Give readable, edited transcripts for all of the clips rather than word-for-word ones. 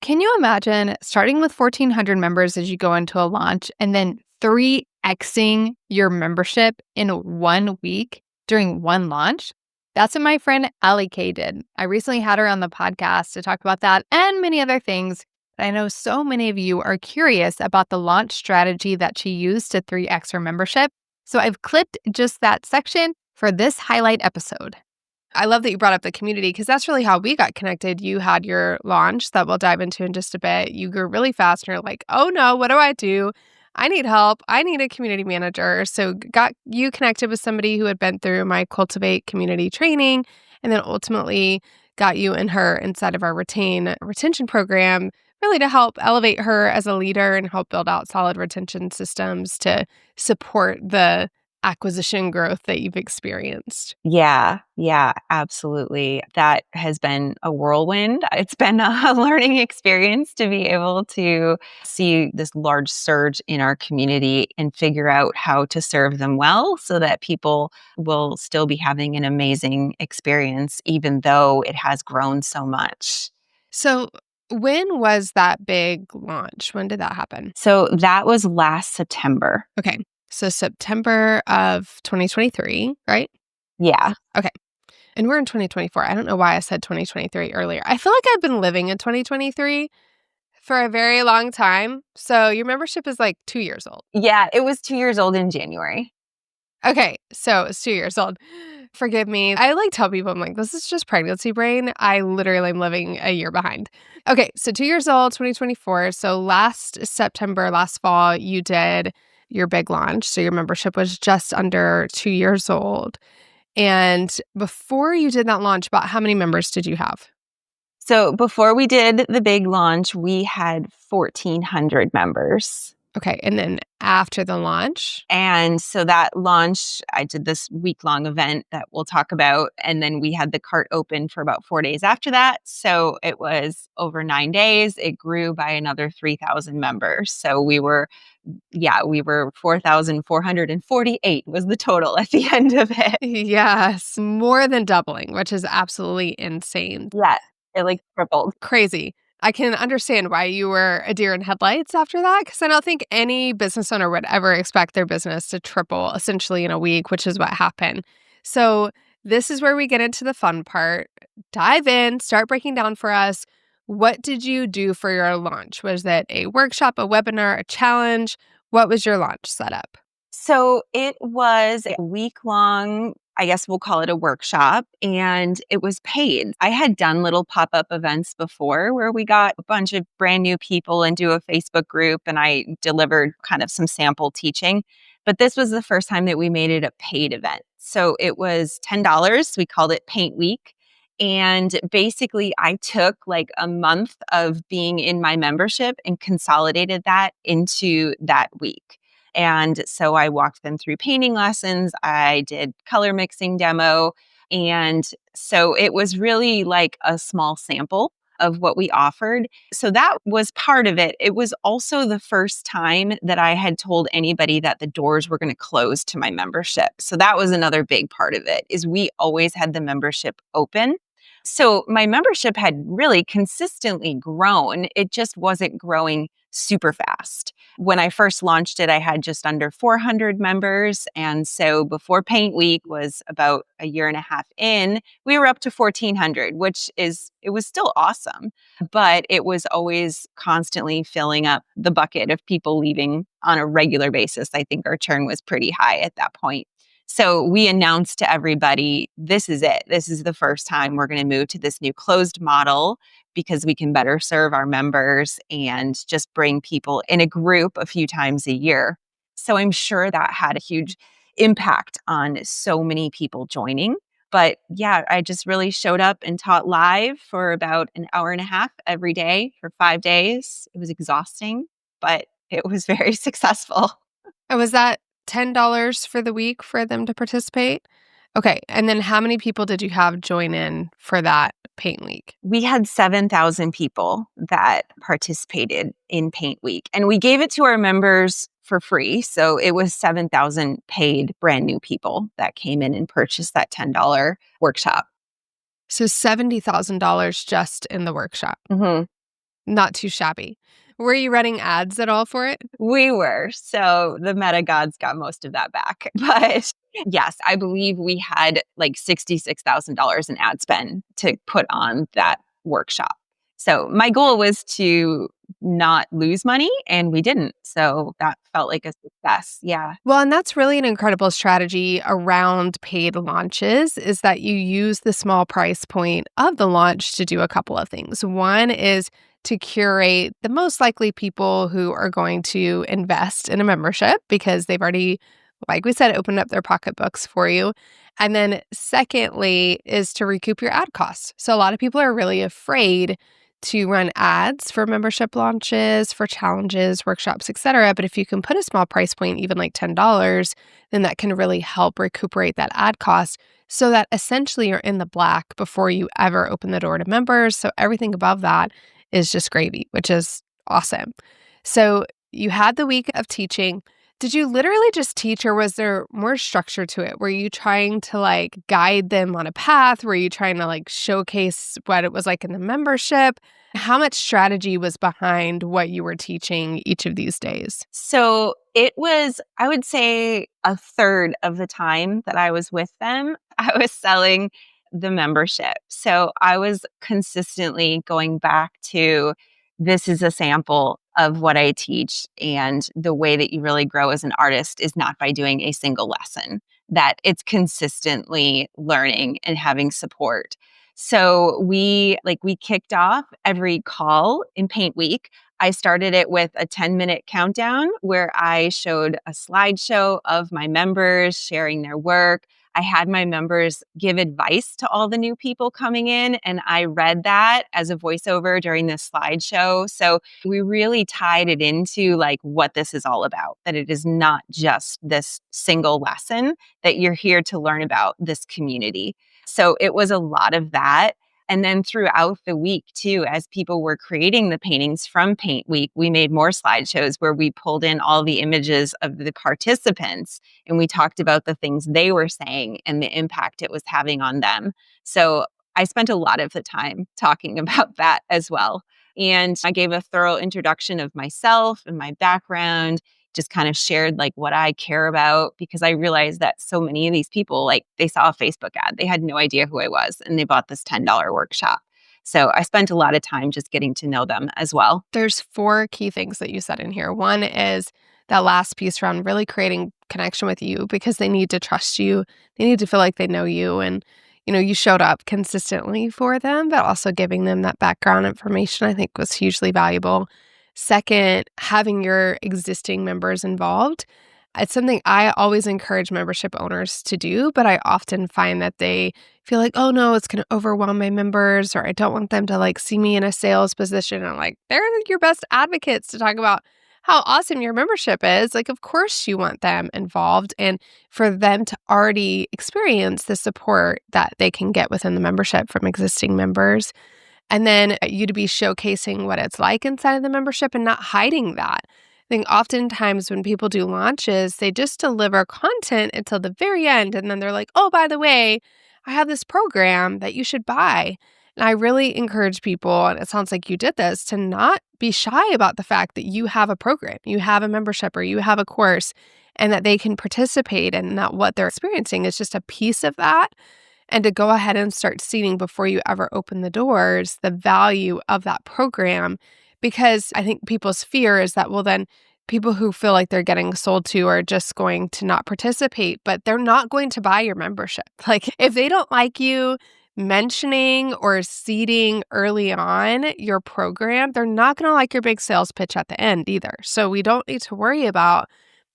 Can you imagine starting with 1,400 members as you go into a launch and then 3xing your membership in 1 week during one launch? That's what my friend Allie Kay did. I recently had her on the podcast to talk about that and many other things. But I know so many of you are curious about the launch strategy that she used to 3x her membership. So I've clipped just that section for this highlight episode. I love that you brought up the community because that's really how we got connected. You had your launch that we'll dive into in just a bit. You grew really fast and you're like, oh no, what do I do? I need help. I need a community manager. So got you connected with somebody who had been through my Cultivate community training and then ultimately got you and her inside of our retention program, really to help elevate her as a leader and help build out solid retention systems to support the acquisition growth that you've experienced. Yeah, absolutely. That has been a whirlwind. It's been a learning experience to be able to see this large surge in our community and figure out how to serve them well so that people will still be having an amazing experience, even though it has grown so much. So, when was that big launch? When did that happen? So that was last September. Okay. So, September of 2023, right? Yeah. Okay. And we're in 2024. I don't know why I said 2023 earlier. I feel like I've been living in 2023 for a very long time. So, your membership is like 2 years old. Yeah, it was 2 years old in January. Okay. So, it's 2 years old. Forgive me. I tell people, I'm like, this is just pregnancy brain. I literally am living a year behind. Okay. So 2 years old, 2024. So last September, last fall, you did your big launch. So your membership was just under 2 years old. And before you did that launch, about how many members did you have? So before we did the big launch, we had 1,400 members. Okay. And then after the launch? And so that launch, I did this week-long event that we'll talk about. And then we had the cart open for about 4 days after that. So it was over 9 days. It grew by another 3,000 members. So we were 4,448 was the total at the end of it. Yes. More than doubling, which is absolutely insane. Yes, it like tripled. Crazy. I can understand why you were a deer in headlights after that, because I don't think any business owner would ever expect their business to triple essentially in a week, which is what happened. So this is where we get into the fun part. Dive in, start breaking down for us. What did you do for your launch? Was it a workshop, a webinar, a challenge? What was your launch setup? So it was a week-long, I guess we'll call it a workshop, and it was paid. I had done little pop-up events before where we got a bunch of brand new people into a Facebook group and I delivered kind of some sample teaching. But this was the first time that we made it a paid event. So it was $10. We called it Paint Week. And basically, I took like a month of being in my membership and consolidated that into that week. And so I walked them through painting lessons. I did color mixing demo. And so it was really like a small sample of what we offered. So that was part of it. It was also the first time that I had told anybody that the doors were going to close to my membership. So that was another big part of it is we always had the membership open. So my membership had really consistently grown. It just wasn't growing super fast. When I first launched it, I had just under 400 members. And so before Paint Week was about a year and a half in, we were up to 1,400, it was still awesome, but it was always constantly filling up the bucket of people leaving on a regular basis. I think our churn was pretty high at that point. So we announced to everybody, this is it. This is the first time we're going to move to this new closed model because we can better serve our members and just bring people in a group a few times a year. So I'm sure that had a huge impact on so many people joining. But yeah, I just really showed up and taught live for about an hour and a half every day for 5 days. It was exhausting, but it was very successful. And was that $10 for the week for them to participate? Okay. And then how many people did you have join in for that paint week? We had 7,000 people that participated in Paint Week, and we gave it to our members for free. So it was 7,000 paid brand new people that came in and purchased that $10 workshop. So $70,000 just in the workshop. Mm-hmm. Not too shabby. Were you running ads at all for it? We were. So the meta gods got most of that back. But yes, I believe we had like $66,000 in ad spend to put on that workshop. So my goal was to not lose money, and we didn't. So that felt like a success. Yeah. Well, and that's really an incredible strategy around paid launches is that you use the small price point of the launch to do a couple of things. One is to curate the most likely people who are going to invest in a membership because they've already, like we said, opened up their pocketbooks for you. And then secondly is to recoup your ad costs. So a lot of people are really afraid to run ads for membership launches, for challenges, workshops, etc. But if you can put a small price point, even like $10, then that can really help recuperate that ad cost so that essentially you're in the black before you ever open the door to members. So everything above that is just gravy, which is awesome. So you had the week of teaching. Did you literally just teach or was there more structure to it? Were you trying to like guide them on a path? Were you trying to like showcase what it was like in the membership? How much strategy was behind what you were teaching each of these days? So it was, I would say, a third of the time that I was with them, I was selling the membership. So I was consistently going back to this is a sample of what I teach. And the way that you really grow as an artist is not by doing a single lesson, that it's consistently learning and having support. So we kicked off every call in Paint Week. I started it with a 10-minute countdown where I showed a slideshow of my members sharing their work. I had my members give advice to all the new people coming in, and I read that as a voiceover during this slideshow. So we really tied it into like what this is all about, that it is not just this single lesson, that you're here to learn about this community. So it was a lot of that. And then throughout the week, too, as people were creating the paintings from Paint Week, we made more slideshows where we pulled in all the images of the participants and we talked about the things they were saying and the impact it was having on them. So I spent a lot of the time talking about that as well. And I gave a thorough introduction of myself and my background, just kind of shared like what I care about because I realized that so many of these people, like they saw a Facebook ad, they had no idea who I was and they bought this $10 workshop. So I spent a lot of time just getting to know them as well. There's four key things that you said in here. One is that last piece around really creating connection with you because they need to trust you. They need to feel like they know you and you showed up consistently for them, but also giving them that background information I think was hugely valuable. Second, having your existing members involved. It's something I always encourage membership owners to do, but I often find that they feel like, oh no, it's going to overwhelm my members, or I don't want them to like see me in a sales position. And I'm like, they're your best advocates to talk about how awesome your membership is. Like, of course you want them involved and for them to already experience the support that they can get within the membership from existing members. And then you to be showcasing what it's like inside of the membership and not hiding that. I think oftentimes when people do launches, they just deliver content until the very end. And then they're like, oh, by the way, I have this program that you should buy. And I really encourage people, and it sounds like you did this, to not be shy about the fact that you have a program, you have a membership, or you have a course, and that they can participate and that what they're experiencing is just a piece of that. And to go ahead and start seeing before you ever open the doors the value of that program. Because I think people's fear is that, well, then people who feel like they're getting sold to are just going to not participate, but they're not going to buy your membership. Like if they don't like you mentioning or seeding early on your program, they're not going to like your big sales pitch at the end either. So we don't need to worry about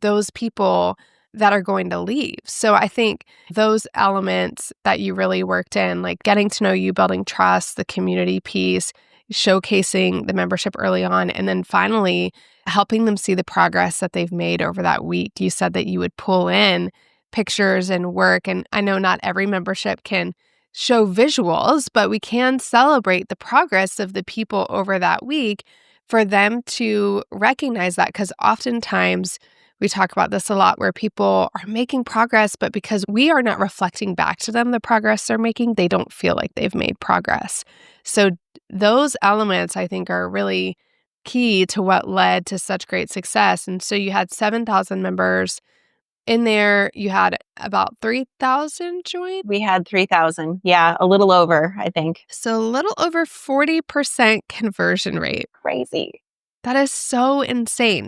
those people that are going to leave. So I think those elements that you really worked in, like getting to know you, building trust, the community piece, showcasing the membership early on, and then finally helping them see the progress that they've made over that week. You said that you would pull in pictures and work, and I know not every membership can show visuals, but we can celebrate the progress of the people over that week for them to recognize that, because oftentimes we talk about this a lot where people are making progress, but because we are not reflecting back to them the progress they're making, they don't feel like they've made progress. So those elements, I think, are really key to what led to such great success. And so you had 7,000 members in there. You had about 3,000 join. We had 3,000. Yeah, a little over, I think. So a little over 40% conversion rate. Crazy. That is so insane.